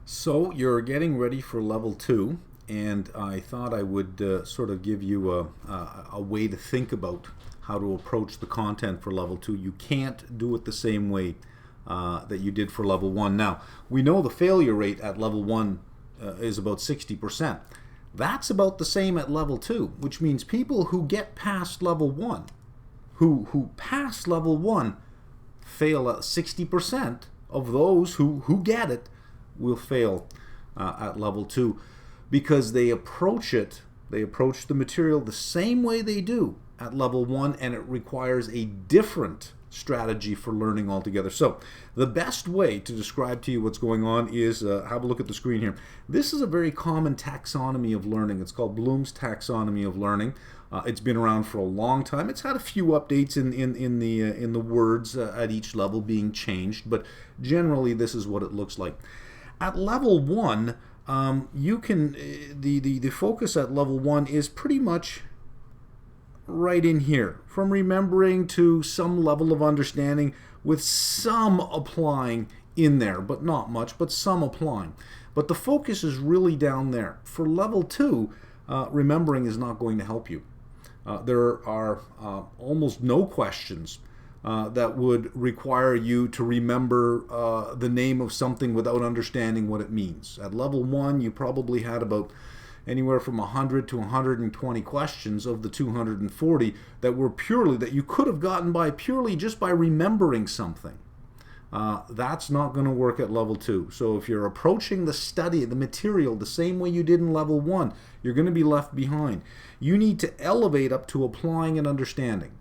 So you're getting ready for level 2, and I thought I would sort of give you a way to think about how to approach the content for level 2. You can't do it the same way that you did for level 1. Now, we know the failure rate at level 1 is about 60%. That's about the same at level 2, which means people who get past level 1, who pass level 1, fail at 60% of those who get it will fail at level 2 because they approach the material the same way they do at level 1, and it requires a different strategy for learning altogether. So the best way to describe to you what's going on is have a look at the screen here. This is a very common taxonomy of learning. It's called Bloom's taxonomy of learning. It's been around for a long time. It's had a few updates in the words at each level being changed, but generally this is what it looks like. At level 1, you can the focus at level 1 is pretty much right in here, from remembering to some level of understanding, with some applying in there, but not much, but some applying. But the focus is really down there. For level 2, remembering is not going to help you. There are almost no questions that would require you to remember the name of something without understanding what it means. At level 1, you probably had about anywhere from 100 to 120 questions of the 240 that you could have gotten by purely just by remembering something. That's not going to work at level 2. So if you're approaching the study, the material, the same way you did in level 1, you're going to be left behind. You need to elevate up to applying and understanding.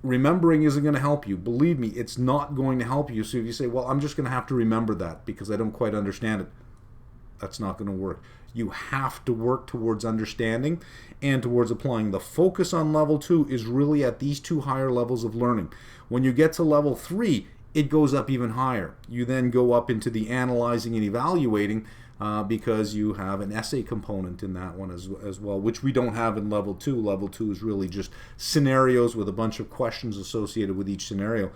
Remembering isn't going to help you. Believe me, it's not going to help you. So if you say, well, I'm just going to have to remember that because I don't quite understand it, that's not going to work. You have to work towards understanding and towards applying. The focus on level 2 is really at these two higher levels of learning. When you get to level 3, it goes up even higher. You then go up into the analyzing and evaluating because you have an essay component in that one as well, which we don't have in level 2. Level 2 is really just scenarios with a bunch of questions associated with each scenario.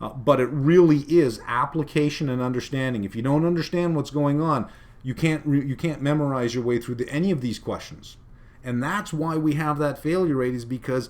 But it really is application and understanding. If you don't understand what's going on, you can't memorize your way through any of these questions. And that's why we have that failure rate, is because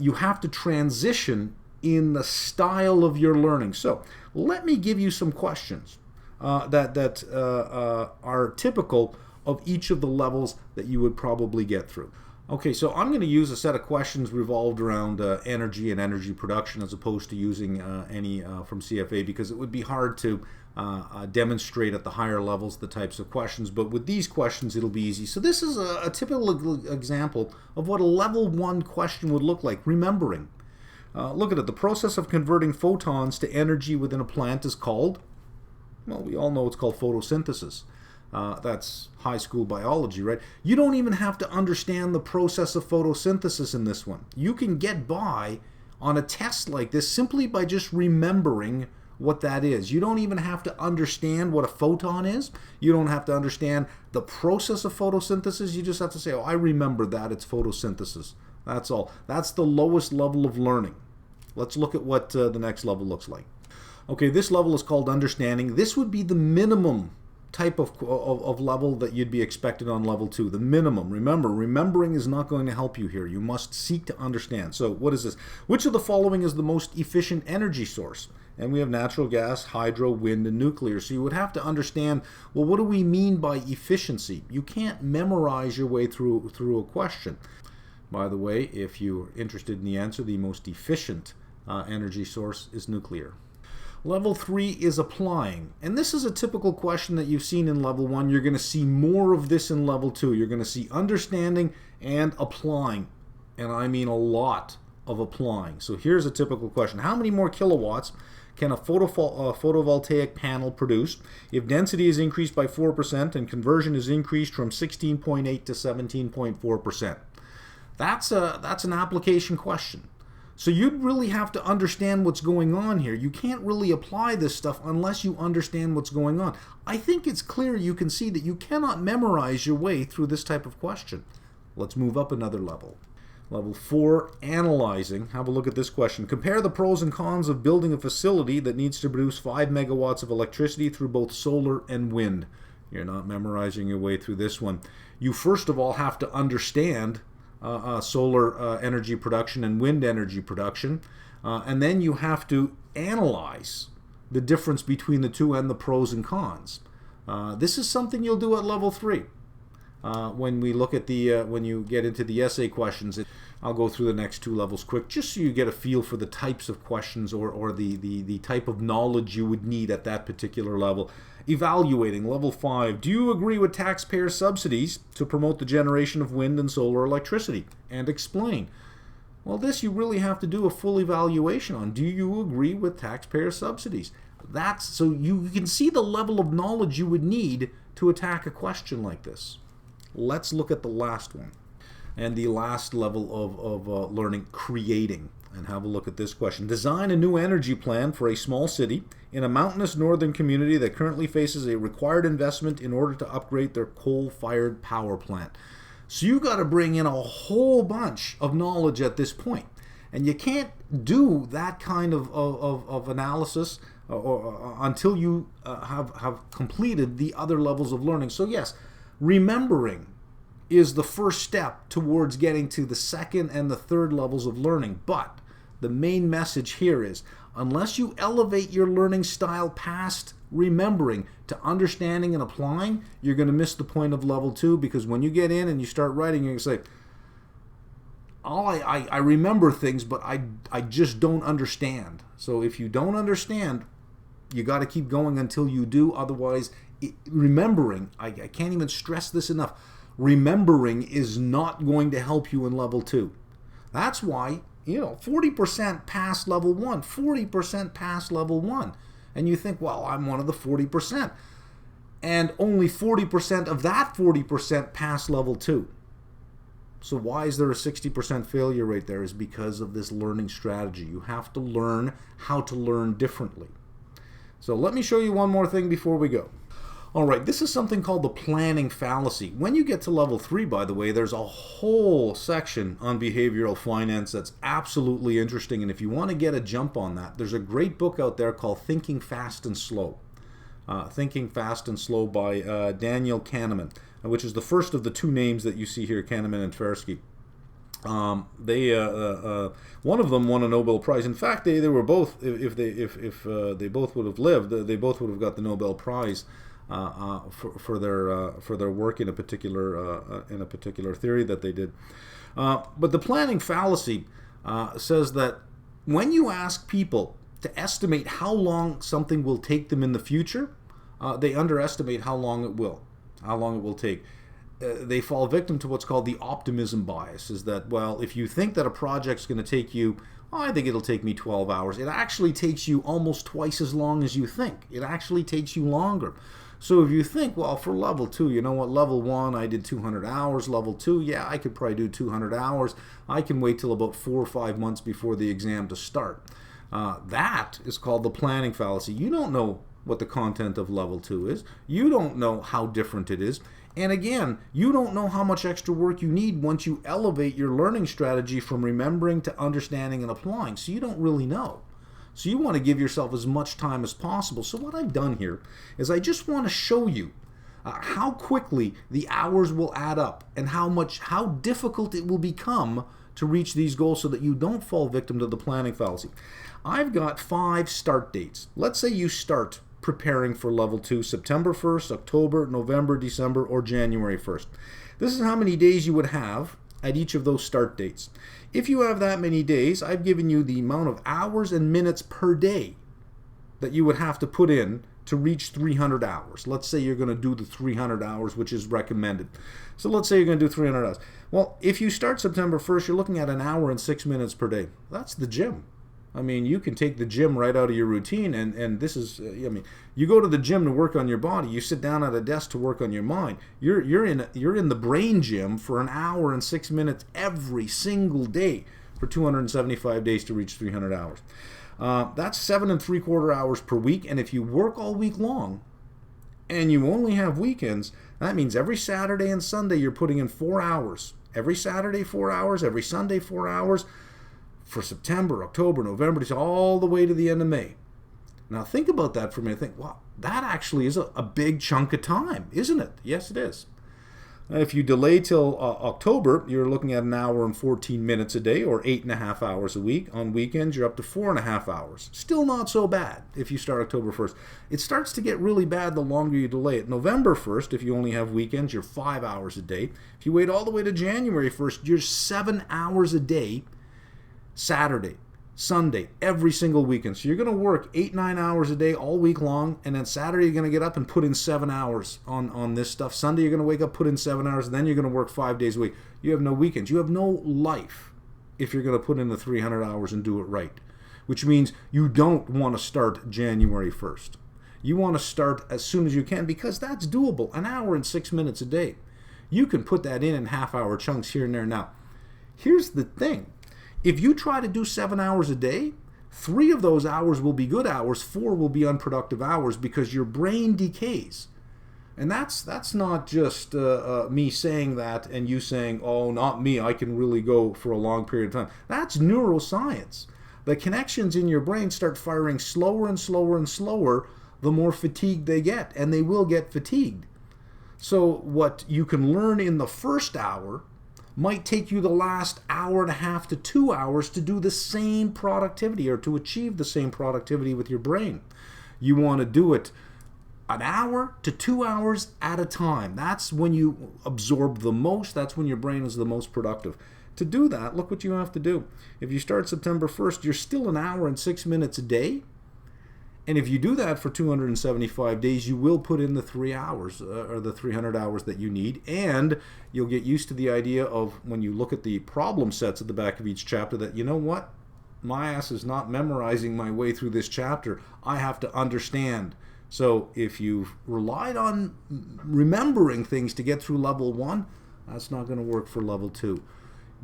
you have to transition in the style of your learning. So let me give you some questions that are typical of each of the levels that you would probably get through. Okay, so I'm going to use a set of questions revolved around energy and energy production, as opposed to using any from CFA, because it would be hard to demonstrate at the higher levels the types of questions. But with these questions, it'll be easy. So this is a typical example of what a level 1 question would look like. Remembering. Look at it. The process of converting photons to energy within a plant is called, well, we all know it's called photosynthesis. That's high school biology, right? You don't even have to understand the process of photosynthesis in this one. You can get by on a test like this simply by just remembering what that is. You don't even have to understand what a photon is. You don't have to understand the process of photosynthesis. You just have to say, oh, I remember that, it's photosynthesis. That's all. That's the lowest level of learning. Let's look at what the next level looks like. Okay, this level is called understanding. This would be the minimum type of level that you'd be expected on level 2. The minimum. Remember, remembering is not going to help you here. You must seek to understand. So what is this? Which of the following is the most efficient energy source? And we have natural gas, hydro, wind, and nuclear. So you would have to understand, well, what do we mean by efficiency? You can't memorize your way through a question. By the way, if you're interested in the answer, the most efficient energy source is nuclear. Level 3 is applying. And this is a typical question that you've seen in level 1. You're going to see more of this in level 2. You're going to see understanding and applying. And I mean a lot of applying. So here's a typical question. How many more kilowatts can a photovoltaic panel produce if density is increased by 4% and conversion is increased from 16.8 to 17.4%? That's an application question. So you'd really have to understand what's going on here. You can't really apply this stuff unless you understand what's going on. I think it's clear you can see that you cannot memorize your way through this type of question. Let's move up another level. Level 4, analyzing. Have a look at this question. Compare the pros and cons of building a facility that needs to produce 5 megawatts of electricity through both solar and wind. You're not memorizing your way through this one. You first of all have to understand solar energy production and wind energy production, and then you have to analyze the difference between the two and the pros and cons. This is something you'll do at level 3. When we look at the when you get into the essay questions, I'll go through the next 2 levels quick, just so you get a feel for the types of questions or the type of knowledge you would need at that particular level. Evaluating, level 5. Do you agree with taxpayer subsidies to promote the generation of wind and solar electricity? And explain. Well, this you really have to do a full evaluation on. Do you agree with taxpayer subsidies? That's so you can see the level of knowledge you would need to attack a question like this. Let's look at the last one. And the last level of learning, creating. And have a look at this question. Design a new energy plan for a small city in a mountainous northern community that currently faces a required investment in order to upgrade their coal-fired power plant. So you got to bring in a whole bunch of knowledge at this point. And you can't do that kind of analysis until you have completed the other levels of learning. So yes, remembering is the first step towards getting to the second and the third levels of learning. But the main message here is, unless you elevate your learning style past remembering to understanding and applying, you're going to miss the point of level 2, because when you get in and you start writing, you're going to say, I remember things, but I just don't understand. So if you don't understand, you got to keep going until you do. Otherwise, remembering, I can't even stress this enough, remembering is not going to help you in level 2. That's why, 40% pass level 1, 40% pass level 1. And you think, well, I'm one of the 40%. And only 40% of that 40% pass level 2. So why is there a 60% failure rate there? Is because of this learning strategy. You have to learn how to learn differently. So let me show you one more thing before we go. All right, this is something called the planning fallacy. When you get to level 3, by the way, there's a whole section on behavioral finance that's absolutely interesting. And if you want to get a jump on that, there's a great book out there called Thinking Fast and Slow. Thinking Fast and Slow by Daniel Kahneman, which is the first of the 2 names that you see here, Kahneman and Tversky. One of them won a Nobel Prize. In fact, they were both, if they both would have lived, they both would have got the Nobel Prize for their work in a particular theory that they did. But the planning fallacy says that when you ask people to estimate how long something will take them in the future, they underestimate how long it will take. They fall victim to what's called the optimism bias, is that, well, if you think that a project's going to take you, I think it'll take me 12 hours. It actually takes you almost twice as long as you think. It actually takes you longer. So if you think, well, for level 2, you know what, level 1, I did 200 hours. Level 2, yeah, I could probably do 200 hours. I can wait till about 4 or 5 months before the exam to start. That is called the planning fallacy. You don't know what the content of level 2 is. You don't know how different it is. And again, you don't know how much extra work you need once you elevate your learning strategy from remembering to understanding and applying. So you don't really know. So you want to give yourself as much time as possible. So what I've done here is I just want to show you how quickly the hours will add up and how difficult it will become to reach these goals so that you don't fall victim to the planning fallacy. I've got 5 start dates. Let's say you start preparing for level 2 September 1st, October, November, December, or January 1st. This is how many days you would have at each of those start dates. If you have that many days, I've given you the amount of hours and minutes per day that you would have to put in to reach 300 hours. Let's say you're going to do the 300 hours, which is recommended. So let's say you're going to do 300 hours. Well, if you start September 1st, you're looking at 1 hour and 6 minutes per day. That's the gym. I mean, you can take the gym right out of your routine, and this is, you go to the gym to work on your body, you sit down at a desk to work on your mind. You're in the brain gym for 1 hour and 6 minutes every single day for 275 days to reach 300 hours. That's 7 3/4 hours per week, and if you work all week long and you only have weekends, that means every Saturday and Sunday you're putting in 4 hours Every Saturday 4 hours, every Sunday 4 hours, for September, October, November, all the way to the end of May. Now think about that for a minute. Think, wow, that actually is a big chunk of time, isn't it? Yes, it is. If you delay till October, you're looking at 1 hour and 14 minutes a day, or 8.5 hours a week. On weekends, you're up to 4.5 hours. Still not so bad if you start October 1st. It starts to get really bad the longer you delay it. November 1st, if you only have weekends, you're 5 hours a day. If you wait all the way to January 1st, you're 7 hours a day, Saturday, Sunday, every single weekend. So you're going to work 8-9 hours a day all week long, and then Saturday you're going to get up and put in 7 hours on this stuff. Sunday you're going to wake up, put in 7 hours, and then you're going to work 5 days a week. You have no weekends. You have no life if you're going to put in the 300 hours and do it right, which means you don't want to start January 1st. You want to start as soon as you can, because that's doable. 1 hour and 6 minutes a day. You can put that in half-hour chunks here and there. Now, here's the thing. If you try to do 7 hours a day, 3 of those hours will be good hours, 4 will be unproductive hours, because your brain decays. And that's not just me saying that and you saying, oh, not me, I can really go for a long period of time. That's neuroscience. The connections in your brain start firing slower and slower and slower the more fatigued they get, and they will get fatigued. So what you can learn in the first hour might take you the last 1.5 to 2 hours to do the same productivity, or to achieve the same productivity with your brain. You want to do it 1 hour to 2 hours at a time. That's when you absorb the most. That's when your brain is the most productive. To do that, look what you have to do. If you start September 1st, you're still 1 hour and 6 minutes a day. And if you do that for 275 days, you will put in the 3 hours, or the 300 hours that you need. And you'll get used to the idea of, when you look at the problem sets at the back of each chapter, that, you know what? My ass is not memorizing my way through this chapter. I have to understand. So if you've relied on remembering things to get through level 1, that's not going to work for level 2.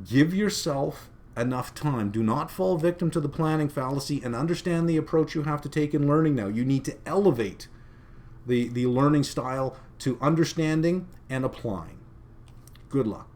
Give yourself enough time. Do not fall victim to the planning fallacy, and understand the approach you have to take in learning now. You need to elevate the learning style to understanding and applying. Good luck.